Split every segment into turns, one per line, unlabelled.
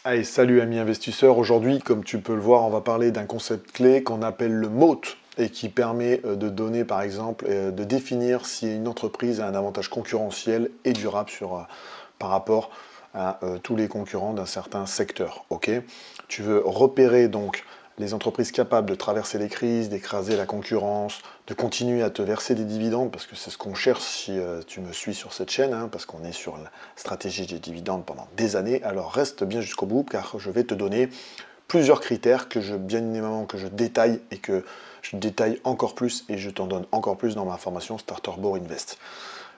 Allez, salut amis investisseurs. Aujourd'hui, comme tu peux le voir, on va parler d'un concept clé qu'on appelle le moat et qui permet de donner, par exemple, de définir si une entreprise a un avantage concurrentiel et durable par rapport à tous les concurrents d'un certain secteur. Ok. Tu veux repérer donc les entreprises capables de traverser les crises, d'écraser la concurrence, de continuer à te verser des dividendes, parce que c'est ce qu'on cherche si tu me suis sur cette chaîne, hein, parce qu'on est sur la stratégie des dividendes pendant des années. Alors reste bien jusqu'au bout, car je vais te donner plusieurs critères bien évidemment que je détaille et que je détaille encore plus et je t'en donne encore plus dans ma formation Starter Board Invest.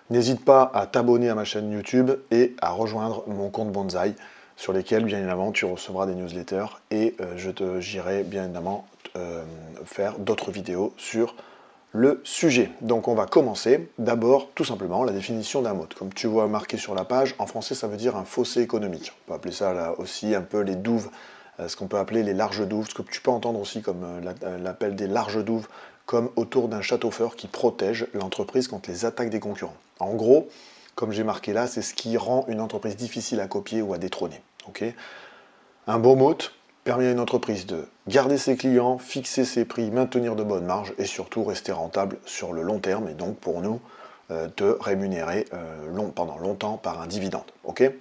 N'hésite pas à t'abonner à ma chaîne YouTube et à rejoindre mon compte Bonsaï sur lesquels, bien évidemment, tu recevras des newsletters et j'irai, bien évidemment, faire d'autres vidéos sur le sujet. Donc, on va commencer. D'abord, tout simplement, la définition d'un mot. Comme tu vois marqué sur la page, en français, ça veut dire un fossé économique. On peut appeler ça là aussi un peu les douves, ce qu'on peut appeler les larges douves, ce que tu peux entendre aussi comme l'appel des larges douves, comme autour d'un château fort qui protège l'entreprise contre les attaques des concurrents. En gros, comme j'ai marqué là, c'est ce qui rend une entreprise difficile à copier ou à détrôner. Okay, un bon mot permet à une entreprise de garder ses clients, fixer ses prix, maintenir de bonnes marges et surtout rester rentable sur le long terme et donc pour nous te rémunérer pendant longtemps par un dividende. Okay,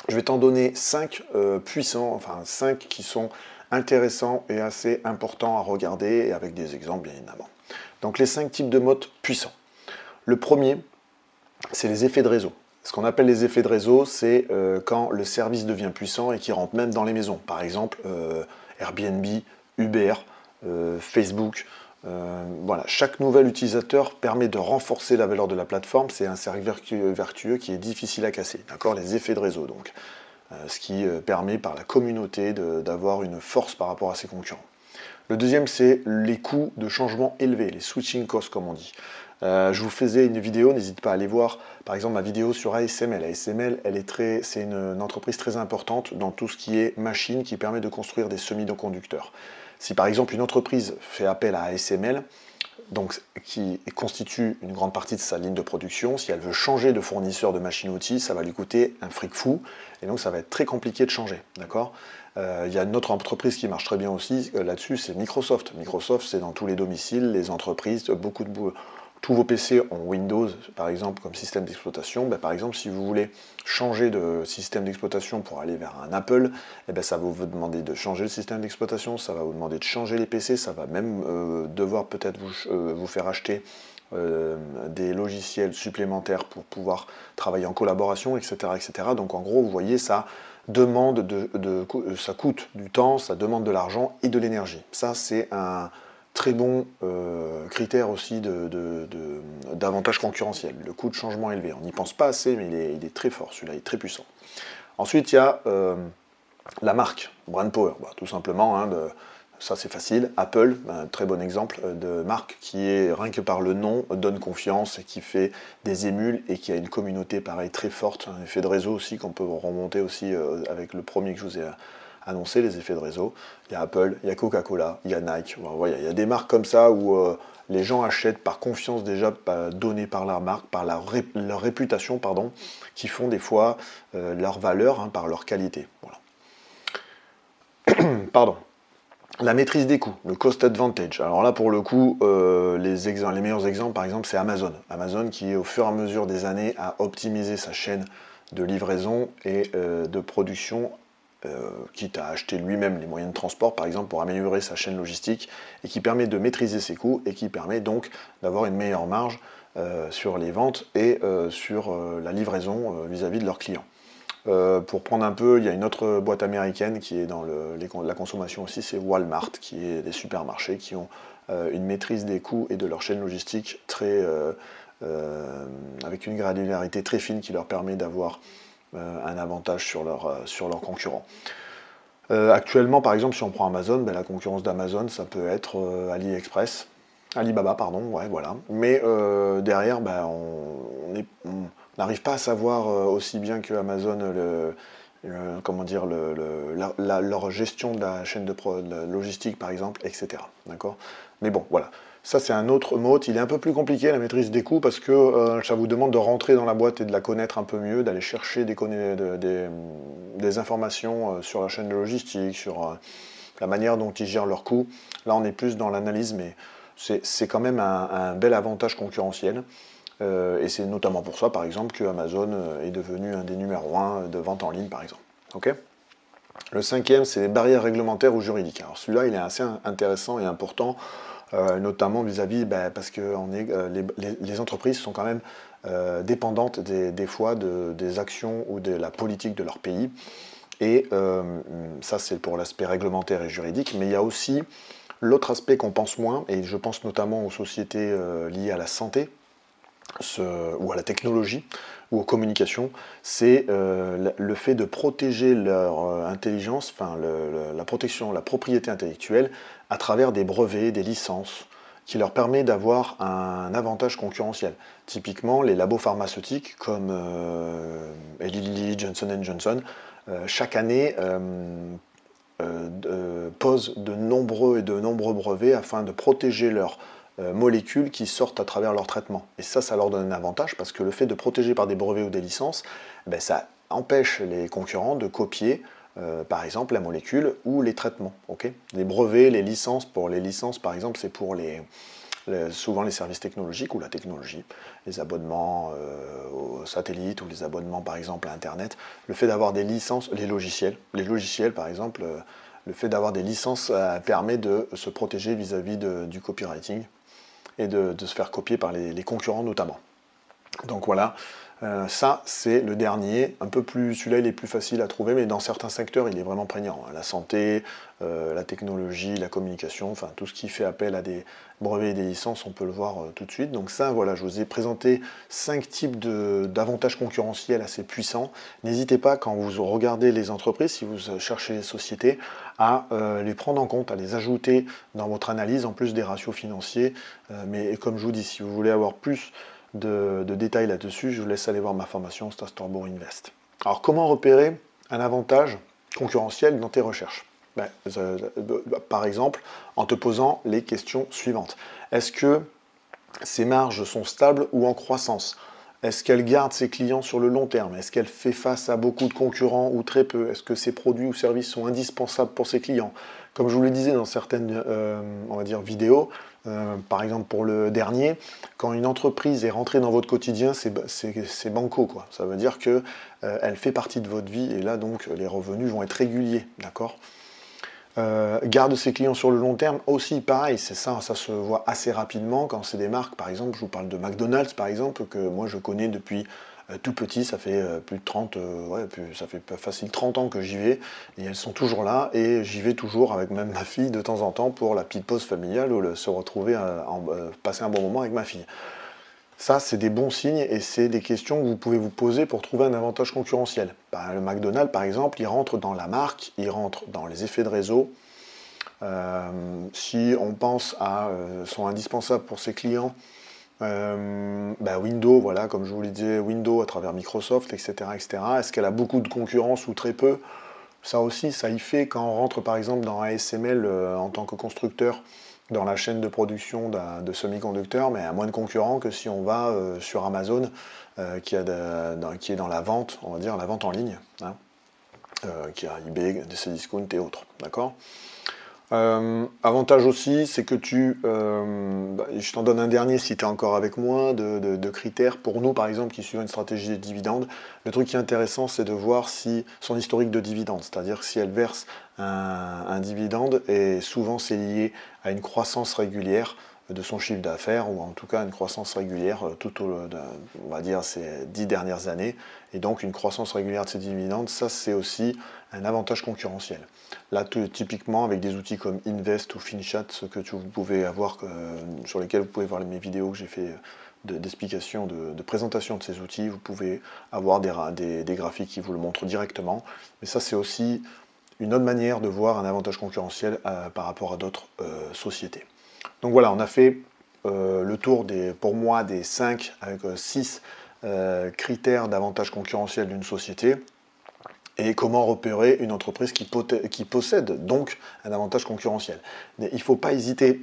je vais t'en donner 5 puissants, enfin 5 qui sont intéressants et assez importants à regarder et avec des exemples bien évidemment. Donc les 5 types de mots puissants. Le premier, c'est les effets de réseau. Ce qu'on appelle les effets de réseau, c'est quand le service devient puissant et qu'il rentre même dans les maisons. Par exemple, Airbnb, Uber, Facebook. Voilà, chaque nouvel utilisateur permet de renforcer la valeur de la plateforme. C'est un cercle vertueux qui est difficile à casser. D'accord, les effets de réseau, donc. Ce qui permet par la communauté d'avoir une force par rapport à ses concurrents. Le deuxième, c'est les coûts de changement élevés, les switching costs comme on dit. Je vous faisais une vidéo, n'hésite pas à aller voir, par exemple ma vidéo sur ASML. ASML, c'est une entreprise très importante dans tout ce qui est machine qui permet de construire des semi-conducteurs. Si par exemple une entreprise fait appel à ASML, donc, qui constitue une grande partie de sa ligne de production, si elle veut changer de fournisseur de machines-outils, ça va lui coûter un fric fou, et donc ça va être très compliqué de changer, d'accord. Il y a une autre entreprise qui marche très bien aussi là-dessus, c'est Microsoft. Microsoft, c'est dans tous les domiciles, les entreprises, tous vos PC ont Windows, par exemple, comme système d'exploitation. Ben, par exemple, si vous voulez changer de système d'exploitation pour aller vers un Apple, eh ben, ça va vous demander de changer le système d'exploitation, ça va vous demander de changer les PC, ça va même devoir peut-être vous faire acheter des logiciels supplémentaires pour pouvoir travailler en collaboration, etc. etc. Donc en gros, vous voyez, ça ça coûte du temps, ça demande de l'argent et de l'énergie. Ça, c'est un très bon critère aussi d'avantage concurrentiel. Le coût de changement élevé. On n'y pense pas assez, mais il est très fort, celui-là, il est très puissant. Ensuite, il y a la marque, brand power, bah, tout simplement, hein, ça c'est facile. Apple, un très bon exemple de marque qui est, rien que par le nom, donne confiance et qui fait des émules et qui a une communauté pareil très forte, un effet de réseau aussi qu'on peut remonter aussi avec le premier que je vous ai annoncé, les effets de réseau. Il y a Apple, il y a Coca-Cola, il y a Nike, voilà, il y a des marques comme ça où les gens achètent par confiance déjà donnée par leur marque, par leur réputation, pardon, qui font des fois leur valeur hein, par leur qualité. Voilà. Pardon. La maîtrise des coûts, le cost advantage. Alors là, pour le coup, les meilleurs exemples, par exemple, c'est Amazon. Amazon qui, au fur et à mesure des années, a optimisé sa chaîne de livraison et de production, quitte à acheter lui-même les moyens de transport, par exemple, pour améliorer sa chaîne logistique, et qui permet de maîtriser ses coûts, et qui permet donc d'avoir une meilleure marge sur les ventes et sur la livraison vis-à-vis de leurs clients. Pour prendre un peu, il y a une autre boîte américaine qui est dans la consommation aussi, c'est Walmart, qui est des supermarchés qui ont une maîtrise des coûts et de leur chaîne logistique avec une granularité très fine qui leur permet d'avoir un avantage sur leurs concurrents. Actuellement, par exemple, si on prend Amazon, ben, la concurrence d'Amazon, ça peut être Alibaba, pardon, ouais, voilà. Mais derrière, ben, on n'arrive pas à savoir aussi bien que Amazon comment dire, leur gestion de la chaîne de logistique, par exemple, etc. D'accord. Mais bon, voilà. Ça, c'est un autre mot. Il est un peu plus compliqué, la maîtrise des coûts, parce que ça vous demande de rentrer dans la boîte et de la connaître un peu mieux, d'aller chercher des informations sur la chaîne de logistique, sur la manière dont ils gèrent leurs coûts. Là, on est plus dans l'analyse, mais c'est quand même un bel avantage concurrentiel. Et c'est notamment pour ça, par exemple, que Amazon est devenu un des numéros 1 de vente en ligne, par exemple. Ok. Le cinquième, c'est les barrières réglementaires ou juridiques. Alors celui-là, il est assez intéressant et important, notamment vis-à-vis, parce que les entreprises sont quand même dépendantes des fois des actions ou de la politique de leur pays. Et ça, c'est pour l'aspect réglementaire et juridique, mais il y a aussi l'autre aspect qu'on pense moins, et je pense notamment aux sociétés liées à la santé, ou à la technologie, ou aux communications, c'est le fait de protéger leur intelligence, enfin la protection, la propriété intellectuelle, à travers des brevets, des licences, qui leur permet d'avoir un avantage concurrentiel. Typiquement, les labos pharmaceutiques comme Eli Lilly, Johnson & Johnson, chaque année posent de nombreux brevets afin de protéger leurs molécules qui sortent à travers leur traitement. Et ça leur donne un avantage parce que le fait de protéger par des brevets ou des licences, ça empêche les concurrents de copier par exemple la molécule ou les traitements. Okay, les brevets, les licences, pour les licences par exemple, c'est pour souvent les services technologiques ou la technologie, les abonnements aux satellites ou les abonnements par exemple à Internet. Le fait d'avoir des licences, les logiciels par exemple, le fait d'avoir des licences permet de se protéger vis-à-vis du copywriting et de se faire copier par les concurrents notamment. Donc voilà, ça c'est le dernier, un peu plus, celui-là il est plus facile à trouver, mais dans certains secteurs il est vraiment prégnant. La santé, la technologie, la communication, enfin tout ce qui fait appel à des brevets et des licences, on peut le voir tout de suite. Donc ça, voilà, je vous ai présenté 5 types d'avantages concurrentiels assez puissants. N'hésitez pas, quand vous regardez les entreprises, si vous cherchez les sociétés, à les prendre en compte, à les ajouter dans votre analyse, en plus des ratios financiers. Mais comme je vous dis, si vous voulez avoir plus de détails là-dessus, je vous laisse aller voir ma formation Stas Torbo Invest. Alors comment repérer un avantage concurrentiel dans tes recherches? Par exemple, en te posant les questions suivantes. Est-ce que ces marges sont stables ou en croissance? Est-ce qu'elle garde ses clients sur le long terme? Est-ce qu'elle fait face à beaucoup de concurrents ou très peu? Est-ce que ses produits ou services sont indispensables pour ses clients? Comme je vous le disais dans certaines on va dire vidéos, par exemple pour le dernier, quand une entreprise est rentrée dans votre quotidien, c'est banco, quoi. Ça veut dire que elle fait partie de votre vie et là donc les revenus vont être réguliers, d'accord? Garde ses clients sur le long terme aussi, pareil, c'est ça se voit assez rapidement quand c'est des marques, par exemple, je vous parle de McDonald's par exemple, que moi je connais depuis tout petit, ça fait plus de 30, ça fait facile 30 ans que j'y vais, et elles sont toujours là, et j'y vais toujours avec même ma fille de temps en temps pour la petite pause familiale ou se retrouver, passer un bon moment avec ma fille. Ça, c'est des bons signes et c'est des questions que vous pouvez vous poser pour trouver un avantage concurrentiel. Le McDonald's, par exemple, il rentre dans la marque, il rentre dans les effets de réseau. Si on pense à sont indispensables pour ses clients, Windows, voilà, comme je vous le disais, Windows à travers Microsoft, etc., etc. Est-ce qu'elle a beaucoup de concurrence ou très peu? Ça aussi, ça y fait quand on rentre par exemple dans ASML en tant que constructeur dans la chaîne de production de semi-conducteurs, mais à moins de concurrents que si on va sur Amazon qui est dans la vente, on va dire la vente en ligne, hein, qui a eBay, Cdiscount et autres, d'accord? Avantage aussi, c'est que je t'en donne un dernier si tu es encore avec moi, de critères pour nous par exemple qui suivons une stratégie de dividendes. Le truc qui est intéressant, c'est de voir si son historique de dividendes, c'est-à-dire si elle verse un dividende, et souvent c'est lié à une croissance régulière de son chiffre d'affaires, ou en tout cas une croissance régulière on va dire, ces 10 dernières années, et donc une croissance régulière de ces dividendes, ça c'est aussi un avantage concurrentiel. Là, typiquement, avec des outils comme Invest ou FinChat, ce que vous pouvez avoir, sur lesquels vous pouvez voir mes vidéos que j'ai fait d'explication, de présentation de ces outils, vous pouvez avoir des graphiques qui vous le montrent directement. Mais ça, c'est aussi une autre manière de voir un avantage concurrentiel par rapport à d'autres sociétés. Donc voilà, on a fait le tour pour moi des 5 avec 6 critères d'avantage concurrentiel d'une société. et comment repérer une entreprise qui possède donc un avantage concurrentiel. Mais il ne faut pas hésiter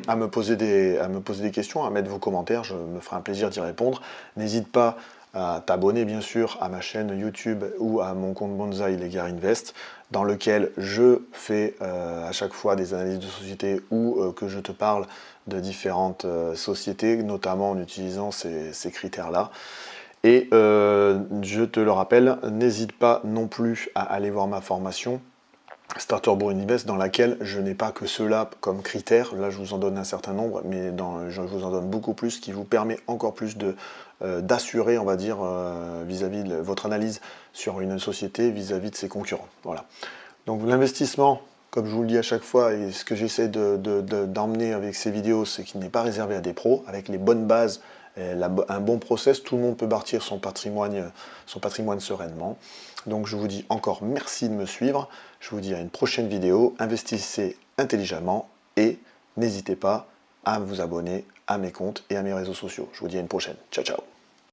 à me poser des questions, à mettre vos commentaires, je me ferai un plaisir d'y répondre. N'hésite pas à t'abonner bien sûr à ma chaîne YouTube ou à mon compte Bonsaï Légar Invest, dans lequel je fais à chaque fois des analyses de société ou que je te parle de différentes sociétés, notamment en utilisant ces critères-là. Et je te le rappelle, n'hésite pas non plus à aller voir ma formation Starter Bourse Invest, dans laquelle je n'ai pas que cela comme critère. Là, je vous en donne un certain nombre, mais je vous en donne beaucoup plus, qui vous permet encore plus d'assurer, on va dire, vis-à-vis de votre analyse sur une société, vis-à-vis de ses concurrents. Voilà. Donc l'investissement, comme je vous le dis à chaque fois, et ce que j'essaie d'emmener avec ces vidéos, c'est qu'il n'est pas réservé à des pros. Avec les bonnes bases, un bon process, tout le monde peut bâtir son patrimoine sereinement. Donc je vous dis encore merci de me suivre. Je vous dis à une prochaine vidéo. Investissez intelligemment et n'hésitez pas à vous abonner à mes comptes et à mes réseaux sociaux. Je vous dis à une prochaine. Ciao, ciao.